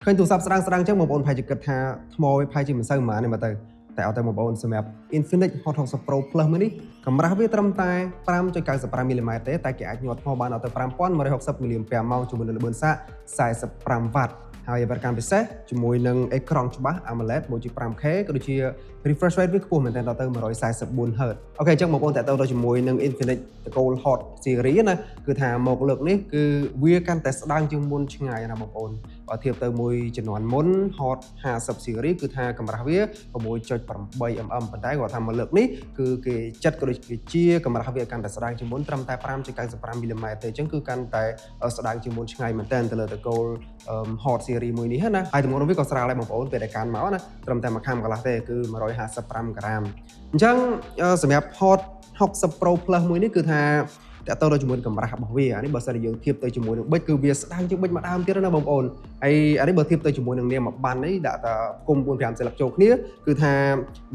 ឃើញទូរស័ព្ទស្ដាងៗចឹងបងប្អូនប្រហែលជាគិតថាថ្មវាប្រហែលជាមិនសូវប៉ុន្មានទេមើលទៅតែអត់ទេបងប្អូនសម្រាប់ Infinix Hot 60 Pro Plus មួយនេះកម្រាស់វាត្រឹមតែ 5.95 មីលីម៉ែត្រទេតែគេអាចញាត់ថ្មបានដល់ទៅ 5160 មីលីអាំពែម៉ោងជាមួយនឹងល្បឿនសាក45វ៉ាត់ហើយអ្វីកាន់ពិសេសជាមួយនឹងអេក្រង់ច្បាស់ AMOLED មួយជា 5K ក៏ដូចជា refresh rate វាខ្ពស់មែនទែនដល់ទៅ 144Hz អូខេអញ្ចឹងបងប្អូនតាក់ទងទៅជាមួយនឹង Infinix Gold Hot Series ណាគឺថាមកលើកនេះគឺវាកាន់តែស្ដើងជាងមុនឆ្ងាយណាបងប្អូនបើធៀបទៅមួយជំនាន់មុន Hot 50 Series គឺថាកម្រាស់វា 6.8mm ប៉ុន្តែគាត់ថាមកលើកនេះគឺគេចិត្តក៏ដូចជាកម្រាស់វាកាន់តែស្ដើងជាងមុនត្រឹមតែ 5.95 មីលីម៉ែត្រទេអញ្ចឹងគឺកាន់តែស្ដើងជាងមុនឆ្ងាយមែនទែនទៅលើ Gold Hot Series មួយនេះណាហើយទម្ងន់វាក៏ស្រាលដែរបងប្អូនពេលដែលកាន់មកណាត្រឹមតែមួយខាំកន្លះទេគឺ155ក្រាមអញ្ចឹងសម្រាប់ Hot 60 Pro Plus មួយនេះគឺថាតាក់ទងទៅជាមួយកម្រាស់របស់វាអានេះបើសិនជាយើងធៀបទៅជាមួយនឹងប៊ិចគឺវាស្ដើងជាងប៊ិចម្ដងទៀតណាបងប្អូនហើយអានេះបើធៀបទៅជាមួយនឹងនាមមួយបាននេះដាក់តែគុំ4-5ស្លឹកចូលគ្នាគឺថា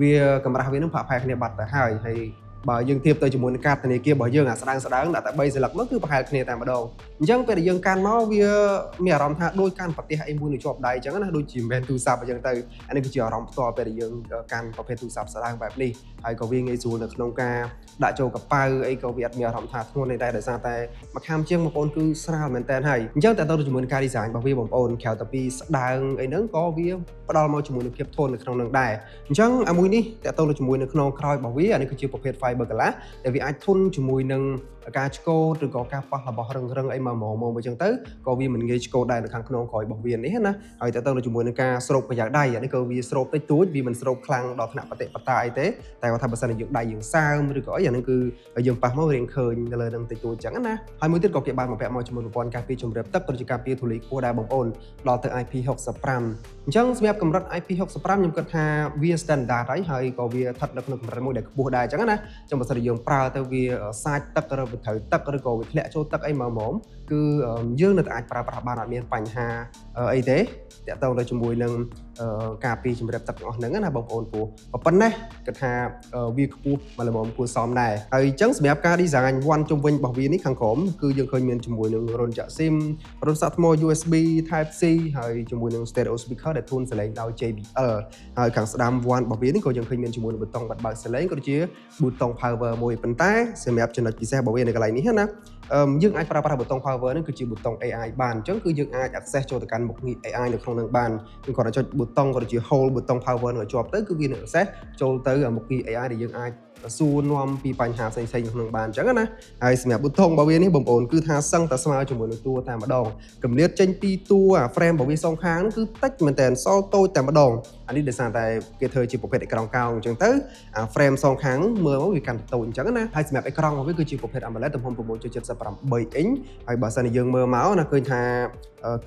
វាកម្រាស់វានឹងផាក់ផែគ្នាបាត់ទៅហើយបើយើងធៀបទៅជាមួយនឹងកាតធនាគាររបស់យើងអាស្ដើងដាក់តែ3ស្លឹកមកគឺប្រហែលគ្នាតែម្ដងអញ្ចឹងពេលដែលយើងកាន់មកវាមានអារម្មណ៍ថាដូចកាន់ប្រទេសអីមួយនៅជាប់ដៃអញ្ចឹងណាដូចជាមិនមែនទូរស័ព្ទអញ្ចឹងទៅអានេះគឺជាអារម្មណ៍ផ្ទាល់ពេលដែលយើងកាន់ប្រភេទទូរស័ព្ទស្ដើងបែបនេះហើយក៏វាងាយស្រួលនៅក្នុងការដាក់ចូលកប៉ៅអីក៏វាអត់មានអារម្មណ៍ថាធ្ងន់ទេតែដោយសារតែមួយខាំជាងបងប្អូនគឺស្រាលមែនតើហើយអញ្ចឹងតើតើជាមួយនឹងការ design របស់វាបងប្អូនក្រៅតែពីស្ដើងអីហ្នឹងក៏វាផ្ដល់មកជាមួយនឹងភាពធន់នៅក្នុងនឹងដែរអញ្ចឹងអាមួយនេះតើតើជាមួយនឹងខ្នងក្រោយរបស់វាអានេះគឺជាប្រភេទ fiber glass ដែលវាអាចធន់ជាមួយនឹងការឆ្កូតឬក៏ការប៉ះរបស់រឹងអីមកអញ្ចឹងទៅក៏វាមិនងាយឆ្កូតដែរនៅខាងក្នុងក្រោយរបស់វានេះណាហើយតើតើជាមួយនឹងការស្រូបប្រយ៉ាងដៃអានេះក៏វាស្រូបតិចតួចវាមិនស្រូបខ្លាំងដល់ថ្នាក់បតិបតាអីទេតែគាត់ថាបើសិនជាយើងដៃយើងសើមឬក៏អីអានេះគឺយើងប៉ះមករៀងឃើញនៅលើនឹងតិចតួចអញ្ចឹងណាហើយមួយទៀតក៏គេបានបំពាក់មកជាមួយប្រព័ន្ធការពារជម្រាបទឹកក៏ដូចជាការពារធូលីខ្ពស់ដែរបងប្អូនដល់ទៅ IP65 អញ្ចឹងសម្រាប់កម្រិត IP65 ខ្ញុំគិតថាវា standard ហើយក៏វាស្ថិតនៅក្នុងកម្រិតមួយដែលខ្ពស់ដែរអញ្ចឹងណាអញ្ចឹងបើសិនជាយើងប្រើទៅវាសាចទឹកឬវាត្រូវទឹកឬក៏វាធ្លាក់ចូលទឹកអីមកគឺយើងនៅតែអាចប្រើប្រាស់បានអត់មានបញ្ហាអីទេតាក់ទងទៅជាមួយនឹងការពារជម្រាបទឹកទាំងអស់ហ្នឹងណាបងប្អូនព្រោះប៉ុណ្ណេះគិតថាវាខ្ពស់មកល្មមគួរសមដែរហើយអញ្ចឹងសម្រាប់ការ design វ៉ាន់ជុំវិញរបស់វានេះខាងក្រោមគឺយើងឃើញមានជាមួយនឹងរន្ធចាក់ SIM រន្ធសាកថ្ម USB Type C ហើយជាមួយនឹង stereo speaker ដែលធូនសលេងដោយ JBL ហើយខាងស្ដាំវ៉ាន់របស់វានេះក៏យើងឃើញមានជាមួយនឹងប៊ូតុងបិទបើកសលេងក៏ដូចជាប៊ូតុង power មួយប៉ុន្តែសម្រាប់ចំណុចពិសេសរបស់វានៅកន្លែងនេះណាយើងអាចប្រើប្រាស់ប៊ូតុង power នេះគឺជាប៊ូតុង AI បានអញ្ចឹងគឺយើងអាច access ចូលទៅកាន់មុខងារ AI នៅក្នុងនឹងបានគឺគាត់ចុចប៊ូតុងក៏ដូចជា hold ប៊ូតុង power នឹងឲ្យជាប់ទៅគឺវានឹង access ចូលទៅមុខងារ AI ដែលយើងអាចសួរនាំពីបញ្ហាផ្សេងៗក្នុងបានអញ្ចឹងណាហើយសម្រាប់ប៊ូតុងរបស់វានេះបងប្អូនគឺថាសឹងតែស្មើជាមួយនឹងតួតែម្ដងកម្រិតចេញពីតួអា frame របស់វាសងខាងគឺតិចមែនតើសល់តូចតែម្ដងអានេះដោយសារតែគេធ្វើជាប្រភេទអេក្រង់កោងអញ្ចឹងទៅអា frame សងខាងមើលមកវាកាន់តែតូចអញ្ចឹងណាហើយសម្រាប់អេក្រង់របស់វាគឺជាប្រភេទ AMOLED ទំហំ 6.78 អ៊ីងហើយបើសិនជាយើងមើលមកណាឃើញថា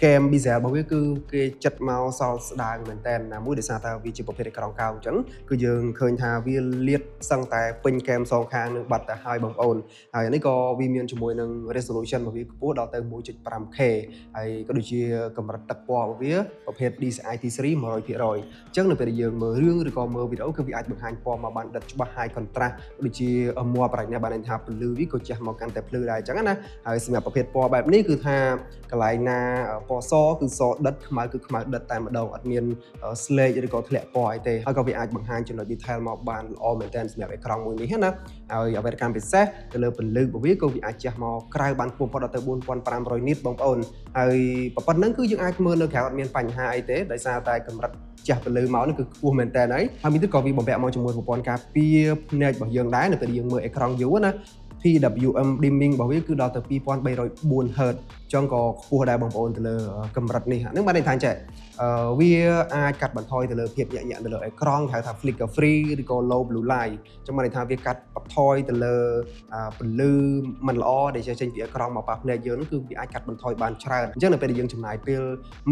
game bezel របស់វាគឺគេចិត្តមកសល់ស្ដាងមែនតើណាមួយដោយសារតែវាជាប្រភេទអេក្រង់កោងអញ្ចឹងគឺយើងឃើញថាវាលាតសឹងតែពេញ game សងខាងនឹងបាត់ទៅហើយបងប្អូនហើយនេះក៏វាមានជាមួយនឹង resolution របស់វាខ្ពស់ដល់ទៅ 1.5K ហើយក៏ដូចជាកម្រិតទឹកពណ៌របស់វាប្រភេទ DCI T3 100%អញ្ចឹងនៅពេលដែលយើងមើលរឿងឬក៏មើលវីដេអូគឺវាអាចបង្ហាញពណ៌មកបានដិតច្បាស់ហើយ contrast ដូចជាមួបប្រាជ្ញាបានន័យថាពន្លឺវាក៏ជះមកកាន់តែភ្លឺដែរអញ្ចឹងណាហើយសម្រាប់ប្រភេទពណ៌បែបនេះគឺថាកន្លែងណាពណ៌សគឺសដិតខ្មៅគឺខ្មៅដិតតែម្ដងអត់មានស្លេកឬក៏ធ្លាក់ពណ៌អីទេហើយក៏វាអាចបង្ហាញចំណុច detail មកបានល្អមែនទែនសម្រាប់អេក្រង់មួយនេះណាហើយអ្វីដែលកាន់ពិសេសទៅលើពន្លឺរបស់វាក៏វាអាចជះមកក្រៅបានខ្ពស់ដល់ទៅ 4500 nit បងប្អូនហើយប៉ុណ្ណឹងគឺយើងអាចមើលនៅក្រៅអត់មានបញ្ហាអីទេដោយសារតែកម្រិតជះពន្លឺមកនេះគឺខ្ពស់មែនតើហើយមានទៀតក៏វាបំពាក់មកជាមួយប្រព័ន្ធការពារភ្នែករបស់យើងដែរនៅពេលយើងមើលអេក្រង់យូរណា PWM dimming របស់វាគឺដល់ទៅ 2304Hz ចង់ក៏ខ្ពស់ដែរបងប្អូនទៅលើកម្រិតនេះហ្នឹងបានន័យថាចេះវាអាចកាត់បន្ថយទៅលើភាពញាក់ទៅលើអេក្រង់ហៅថា flicker free ឬក៏ low blue light ចឹងបានន័យថាវាកាត់បន្ថយទៅលើពន្លឺមិនល្អដែលចេញពីអេក្រង់មកប៉ះភ្នែកយើងហ្នឹងគឺវាអាចកាត់បន្ថយបានច្រើនអញ្ចឹងនៅពេលដែលយើងចំណាយពេល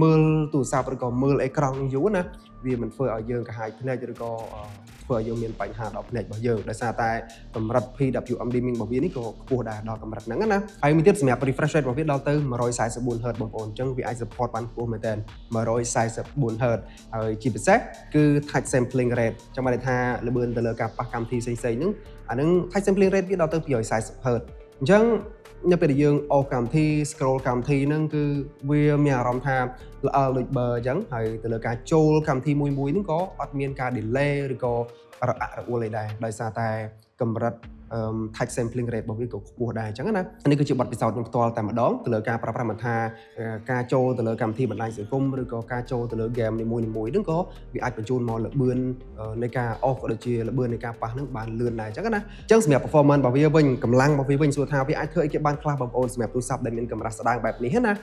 មើលទូរស័ព្ទឬក៏មើលអេក្រង់យូរណាវាមិនធ្វើឲ្យយើងកាហាយភ្នែកឬក៏ធ្វើឲ្យយើងមានបញ្ហាដល់ភ្នែករបស់យើងដោយសារតែកម្រិត PWM dimming របស់វានេះក៏ខ្ពស់ដែរដល់កម្រិតហ្នឹងណាហើយមួយទៀតសម្រាប់ refresh rate របស់វាដល់ទៅ 144Hz បងប្អូនអញ្ចឹងវាអាច support បានខ្ពស់មែនតើ 144Hz ហើយជាពិសេសគឺ touch sampling rate ចាំបានន័យថាល្បឿនទៅលើការប៉ះកម្មវិធីផ្សេងៗហ្នឹងអាហ្នឹង touch sampling rate វាដល់ទៅ 240Hz ចឹងនៅពេលដែលយើងអូសកម្មវិធី scroll កម្មវិធីហ្នឹងគឺវាមានអារម្មណ៍ថាល្អដូចបើអញ្ចឹងហើយទៅលើការចូលកម្មវិធីមួយហ្នឹងក៏អត់មានការ delay ឬក៏រអាក់រអួលអីដែរដោយសារតែកម្រិតtouch sampling rate របស់វាក៏ខ្ពស់ដែរអញ្ចឹងណានេះគឺជាបទពិសោធន៍ខ្ញុំផ្ទាល់តែម្ដងទៅលើការប្រើប្រាស់មិនថាការចូលទៅលើកម្មវិធីបណ្ដាញសង្គមឬក៏ការចូលទៅលើ game នីមួយៗហ្នឹងក៏វាអាចបញ្ជូនមកល្បឿននៃការអូសក៏ដូចជាល្បឿននៃការប៉ះហ្នឹងបានលឿនដែរអញ្ចឹងណាអញ្ចឹងសម្រាប់ performance របស់វាវិញកម្លាំងរបស់វាវិញសួរថាវាអាចធ្វើអីគេបានខ្លះបងប្អូនសម្រាប់ទូរស័ព្ទដែលមានកម្រាស់ស្ដើងបែបនេះណា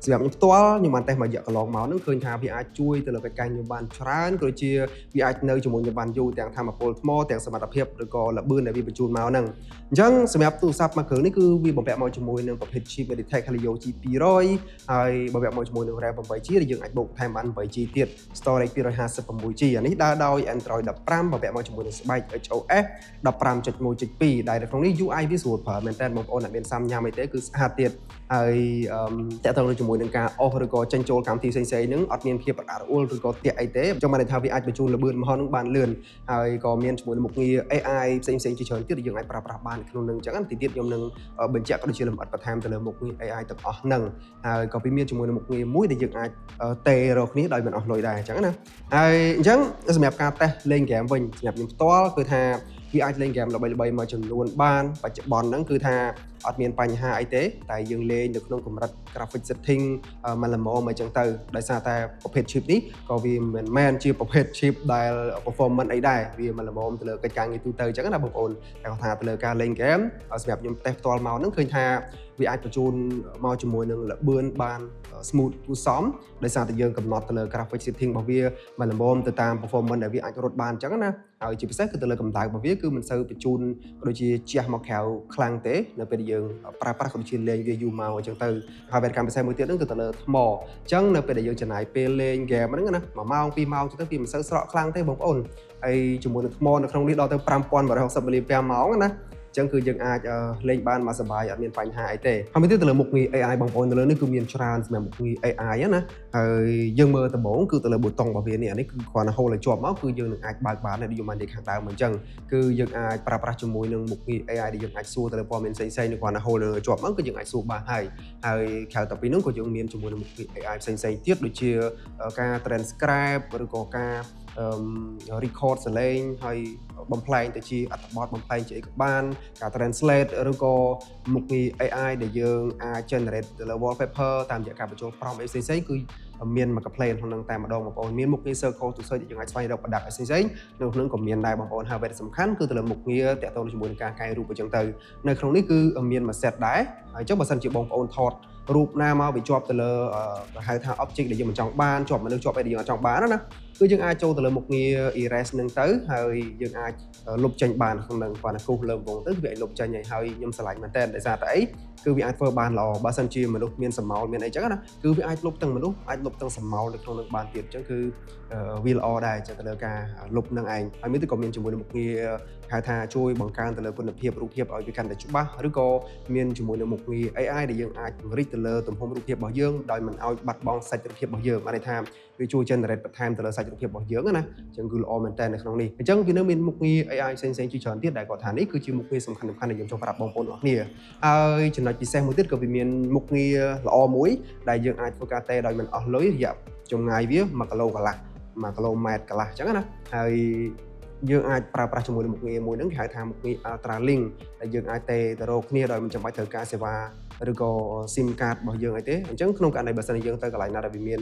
សម្រាប់ខ្ញុំផ្ទាល់ខ្ញុំបានតេស្តមួយរយៈកន្លងមកហ្នឹងឃើញថាវាអាចជួយទៅលើកិច្ចការខ្ញុំបានច្រើនក៏ដូចជាវាអាចនៅជាមួយខ្ញុំបានយូរទាំងធម៌ពលថ្មទាំងសមត្ថភាពឬក៏ល្បឿនដែលវាបញ្ជូនមកហ្នឹងអញ្ចឹងសម្រាប់ទូរស័ព្ទមួយគ្រឿងនេះគឺវាបំពាក់មកជាមួយនឹងប្រភេទ chip Mediatek Helio G200 ហើយបំពាក់មកជាមួយនឹង RAM 8GB ដែលយើងអាចបូកថែមបាន 8GB ទៀត storage 256GB អានេះដើរដោយ Android 15បំពាក់មកជាមួយនឹងស្បែក HOS 15.1.2 ដែលនៅក្នុងនេះ UI វាស្រួលប្រើមែនតើបងប្អូនអ្នកមានសាំញ៉ាំអីទេគឺស្អាតទៀតហើយតើតើជាមួយនឹងការអូសឬក៏ចេញចូលកម្មវិធីផ្សេងៗហ្នឹងអត់មានភាពរអាក់រអួលឬក៏ទាក់អីទេអញ្ចឹងបានន័យថាវាអាចបញ្ជូនល្បឿនមហោះនឹងបានលឿនហើយក៏មានជាមួយនឹងមុខងារ AI ផ្សេងៗជាច្រើនទៀតដែលយើងអាចប្រើប្រាស់បានក្នុងនឹងអញ្ចឹងទីទៀតខ្ញុំនឹងបញ្ជាក់ក៏ដូចជាលម្អិតបន្ថែមទៅលើមុខងារ AI ទាំងអស់ហ្នឹងហើយក៏វាមានជាមួយនឹងមុខងារមួយដែលយើងអាចតេរកគ្នាដោយមិនអស់លុយដែរអញ្ចឹងណាហើយអញ្ចឹងសម្រាប់ការតេស្តលេងហ្គេមវិញសម្រាប់ខ្ញុំផ្ទាល់គឺថាវាអាចលេងហ្គេមល្បីៗមួយចំនួនបានបច្ចុប្បន្នហ្នឹងគឺថាអត់មានបញ្ហាអីទេតែយើងលេងនៅក្នុងកម្រិត graphic setting មិនល្មមអីចឹងទៅដោយសារតែប្រភេទ chip នេះក៏វាមិនមែនជាប្រភេទ chip ដែល performance អីដែរវាមិនល្មមទៅលើកិច្ចការងារទូទៅអញ្ចឹងណាបងប្អូនតែគាត់ថាទៅលើការលេង game សម្រាប់ខ្ញុំតេស្តផ្ទាល់មកហ្នឹងឃើញថាវាអាចបញ្ជូនមកជាមួយនឹងល្បឿនបាន smooth គួរសមដោយសារតែយើងកំណត់ទៅលើ graphic setting របស់វាមិនល្មមទៅតាម performance ដែលវាអាចរត់បានអញ្ចឹងណាហើយជាពិសេសគឺទៅលើកម្ដៅរបស់វាគឺមិនសូវបញ្ជូនក៏ដូចជាជះមកក្រៅខ្លាំងទេនៅពេលដែលយើងប្រើប្រាស់ក៏ដូចជាលេងវាយូរមកអញ្ចឹងទៅហើយវេទកម្មពិសេសមួយទៀតហ្នឹងគឺទៅលើថ្មអញ្ចឹងនៅពេលដែលយើងចំណាយពេលលេង game ហ្នឹងណា1ម៉ោង2ម៉ោងទៅវាមិនសូវស្រកខ្លាំងទេបងប្អូនហើយជាមួយនឹងថ្មនៅក្នុងនេះដល់ទៅ5160 mAh ម៉ោងណាចឹងគឺយើងអាចលេងបានមកសប្បាយអត់មានបញ្ហាអីទេហើយមួយទៀតទៅលើមុខងារ AI បងប្អូនទៅលើនេះគឺមានច្រើនសម្រាប់មុខងារ AI ណាហើយយើងមើលដំបូងគឺទៅលើប៊ូតុងរបស់វានេះអានេះគឺគ្រាន់តែហូរឲ្យជាប់មកគឺយើងនឹងអាចបើកបានដូចយើងបាននិយាយខាងដើមអញ្ចឹងគឺយើងអាចប្រើប្រាស់ជាមួយនឹងមុខងារ AI ដែលយើងអាចសួរទៅលើព័ត៌មានផ្សេងៗនៅគ្រាន់តែហូរជាប់មកគឺយើងអាចសួរបានហើយក្រៅទៅពីនោះក៏យើងមានជាមួយនឹងមុខងារ AI ផ្សេងៗទៀតដូចជាការ transcribe ឬក៏ការrecord សលេងហើយបំផ្លែងទៅជាអត្ថបទបំផ្លែងជាអីក៏បានការ translate ឬក៏មុខងារ AI ដែលយើងអាច generate ទៅលើ wallpaper តាមរយៈការបញ្ចូល prompt អីផ្សេងៗគឺមានមក play ក្នុងហ្នឹងតែម្ដងបងប្អូនមានមុខងារ circle to search ដែលយើងអាចស្វែងរក product អីផ្សេងៗនៅក្នុងក៏មានដែរបងប្អូនហើយសំខាន់គឺទៅលើមុខងារតាក់ទងជាមួយនឹងការកែរូបអញ្ចឹងទៅនៅក្នុងនេះគឺមានមួយ set ដែរហើយអញ្ចឹងបើសិនជាបងប្អូនថតរូបណាមកវាជាប់ទៅលើគេហៅថា object ដែលយើងមិនចង់បានជាប់មនុស្សជាប់អីដែលយើងអត់ចង់បានណាគឺយើងអាចចូលទៅលើមុខងារ erase នឹងទៅហើយយើងអាចលុបចេញបានក្នុងនឹងគាត់គូសលើវងទៅវាអាចលុបចេញហើយខ្ញុំឆ្លាញ់មែនតើដោយសារតែអីគឺវាអាចធ្វើបានល្អបើសិនជាមនុស្សមានសម្ោលមានអីចឹងណាគឺវាអាចលុបទាំងមនុស្សអាចលុបទាំងសម្ោលនៅក្នុងនឹងបានទៀតអញ្ចឹងគឺវាល្អដែរទៅលើការលុបនឹងឯងហើយមានទៅក៏មានជាមួយនឹងមុខងារហៅថាជួយបង្កើនទៅលើគុណភាពរូបភាពឲ្យវាកាន់តែច្បាស់ឬក៏មានជាមួយនឹងមុខងារ AI ដែលយើងអាចពង្រីកទៅលើទំហំរូបភាពរបស់យើងដោយមិនឲ្យបាត់បង់សាច់រូបភាពរបស់យើងបានន័យថាវាជួយ generate បន្ថែមទៅលើសាច់រូបភាពរបស់យើងណាអញ្ចឹងគឺល្អមែនតើនៅក្នុងនេះអញ្ចឹងវានៅមានមុខងារ AI ផ្សេងៗជាច្រើនទៀតដែលគាត់ថានេះគឺជាមុខងារសំខាន់ៗដែលខ្ញុំចង់ប្រាប់បងប្អូនអរគ្នាហើយចំណុចពិសេសមួយទៀតក៏វាមានមុខងារល្អមួយដែលយើងអាចធ្វើការតេដោយមិនអស់លុយរយៈចម្ងាយវា1គីឡូកន្លះ1គីឡូម៉ែត្រកន្លះអញ្ចឹងណាហើយយើងអាចប្រើប្រាស់ជាមួយនឹងមុខងារមួយហ្នឹងគេហៅថាមុខងារ Ultra Link ដែលយើងអាចតេទៅរកគ្នាដោយមិនចាំបាច់ត្រូវការសេវាឬក៏ SIM card របស់យើងអីទេអញ្ចឹងក្នុងករណីបើសិនជាយើងទៅកន្លែងណាដែលវាមាន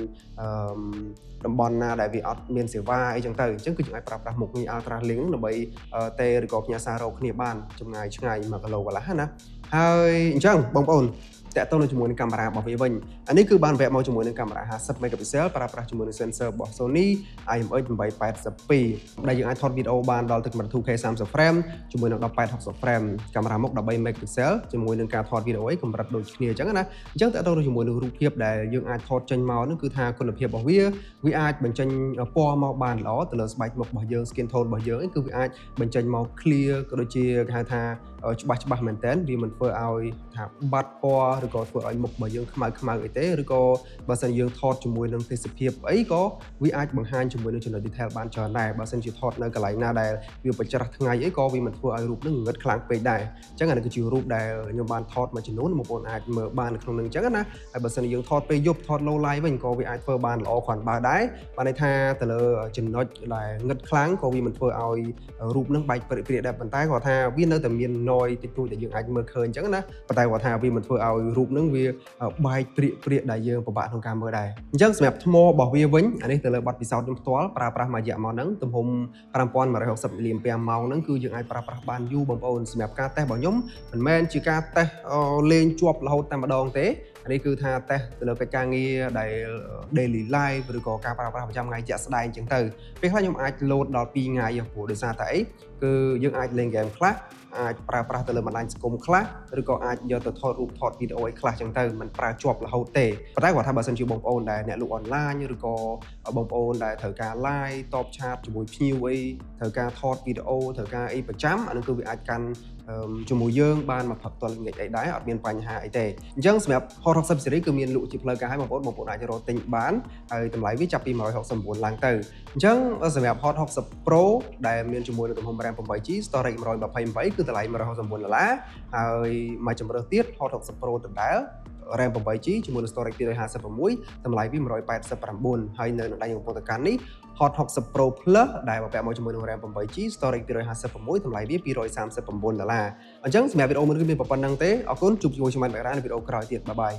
តំបន់ណាដែលវាអត់មានសេវាអីចឹងទៅអញ្ចឹងគឺយើងអាចប្រើប្រាស់មុខងារ Ultra Link ដើម្បីតេឬក៏ផ្ញើសាររកគ្នាបានចម្ងាយឆ្ងាយ1គីឡូកន្លះណាហើយអញ្ចឹងបងប្អូនតាក់ទងនឹងជាមួយនឹងកាមេរ៉ារបស់វាវិញអានេះគឺបានវគ្គមកជាមួយនឹងកាមេរ៉ា50 megapixel ប្រើប្រាស់ជាមួយនឹង sensor របស់ Sony IMX 882ដែលយើងអាចថតវីដេអូបានដល់ទឹកកម្រិត 2K 30 frame ជាមួយនឹង1860 frame កាមេរ៉ាមុខ13 megapixel ជាមួយនឹងការថតវីដេអូកម្រិតដូចគ្នាអញ្ចឹងណាអញ្ចឹងតាក់ទងនឹងជាមួយនឹងរូបភាពដែលយើងអាចថតចេញមកនោះគឺថាគុណភាពរបស់វាអាចបញ្ចេញពណ៌មកបានល្អទៅលើស្បែកមុខរបស់យើង skin tone របស់យើងគឺវាអាចបញ្ចេញមក clear ក៏ដូចជាគេហៅថាច្បាស់មែនតើវាមិនធ្វើ ធ្វើឲ្យថាបាត់ពណ៌ឬក៏ធ្វើឲ្យមុខរបស់យើងខ្មៅអីទេឬក៏បើសិនយើងថតជាមួយនឹងទេសភាពអីក៏វាអាចបង្ហាញជាមួយនឹងចំណុច detail បានច្រើនដែរបើសិនជាថតនៅកន្លែងណាដែលវាបច្រាស់ថ្ងៃអីក៏វាមិនធ្វើឲ្យរូបនឹងងឹតខ្លាំងពេកដែរអញ្ចឹងអានេះគឺជារូបដែលខ្ញុំបានថតមួយចំនួនបងប្អូនអាចមើលបាននៅក្នុងនឹងអញ្ចឹងណាហើយបើសិនជាយើងថតពេលយប់ថត low light វិញក៏វាអាចធ្វើបានល្អគ្រាន់បើដែរបានន័យថាទៅលើចំណុចដែលងឹតខ្លាំងក៏វាមិនធ្វើឲ្យរូបនឹងបែកព្រាកដែរប៉ុន្តែគាត់ថាវានៅតែមាន noise តិចតួចដែលយើងអាចមើលឃើញអញ្ចឹងណាប៉ុន្តែគាត់ថាវាមិនធ្វើឲ្យរូបនឹងវាបែកព្រាកដែលយើងពិបាកក្នុងការមើលដែរអញ្ចឹងសម្រាប់ថ្មរបស់វាវិញអានេះទៅលើបទពិសោធន៍ខ្ញុំផ្ទាល់ប្រើប្រាស់មួយរយៈមកហ្នឹងទំហំ5160 មីលីអាំពែម៉ោងហ្នឹងគឺយើងអាចប្រើប្រាស់បានយូរបងប្អូនសម្រាប់ការតេស្តរបស់ខ្ញុំមិនមែនជាការតេស្តលេងជាប់រហូតតែម្ដងទេនេះគឺថាតេស្តទៅលើកិច្ចការងារដែល daily life ឬក៏ការប្រើប្រាស់ប្រចាំថ្ងៃជាក់ស្ដែងអញ្ចឹងទៅពេលខ្លះខ្ញុំអាច load ដល់2ថ្ងៃព្រោះដោយសារតែអីគឺយើងអាចលេង game ខ្លះអាចប្រើប្រាស់ទៅលើបណ្ដាញសង្គមខ្លះឬក៏អាចយកទៅថតរូបថតវីដេអូអីខ្លះអញ្ចឹងទៅមិនប្រើជាប់រហូតទេប៉ុន្តែគាត់ថាបើសិនជាបងប្អូនដែលអ្នកលក់អនឡាញឬក៏បងប្អូនដែលត្រូវការ live តបឆាតជាមួយភ្ញៀវអីត្រូវការថតវីដេអូត្រូវការអីប្រចាំអានោះគឺវាអាចកាន់ជាមួយយើងបានមកផឹកតលល្ងាចអីដែរអត់មានបញ្ហាអីទេអញ្ចឹងសម្រាប់ Hot 60 series គឺមានលក់ជាផ្លូវការឲ្យបងប្អូនអាចរកទិញបានហើយតម្លៃវាចាប់ពី169ឡើងទៅអញ្ចឹងសម្រាប់ Hot 60 Pro ដែលមានជាមួយនឹងទំហំ RAM 8GB storage 128គឺតម្លៃ$169ហើយមួយជម្រើសទៀត Hot 60 Pro ដដែលRAM 8GB ជាមួយនឹង storage 256តម្លៃវា189ហើយនៅដៃកំពុងតែកាន់នេះ Hot 60 Pro Plus ដែលបំពាក់មកជាមួយនឹង RAM 8GB storage 256តម្លៃវា$239អញ្ចឹងសម្រាប់វីដេអូមួយនេះគឺមានប៉ុណ្្នឹងទេអរគុណជួបជាមួយខ្ញុំនៅវីដេអូក្រោយទៀតបាយបាយ